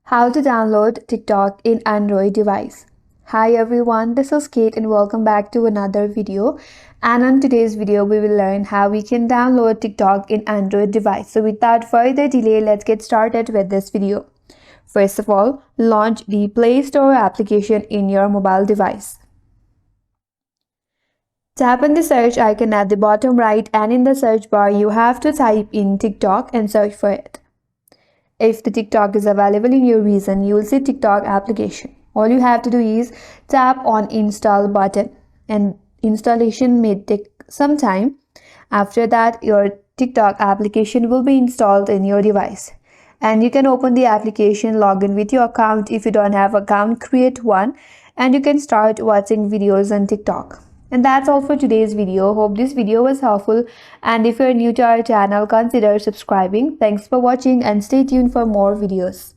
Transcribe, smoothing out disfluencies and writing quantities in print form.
How to download TikTok in Android device. Hi everyone, this is Kate and welcome back to another video. And on today's video, we will learn how we can download TikTok in Android device. So without further delay, let's get started with this video. First of all, launch the Play Store application in your mobile device. Tap on the search icon at the bottom right, and in the search bar, you have to type in TikTok and search for it. If the TikTok is available in your region, you will see TikTok application. All you have to do is tap on install button and installation may take some time. After that, your TikTok application will be installed in your device. And you can open the application, log in with your account. If you don't have an account, create one and you can start watching videos on TikTok. And that's all for today's video. Hope this video was helpful, and if you're new to our channel, consider subscribing. Thanks for watching and stay tuned for more videos.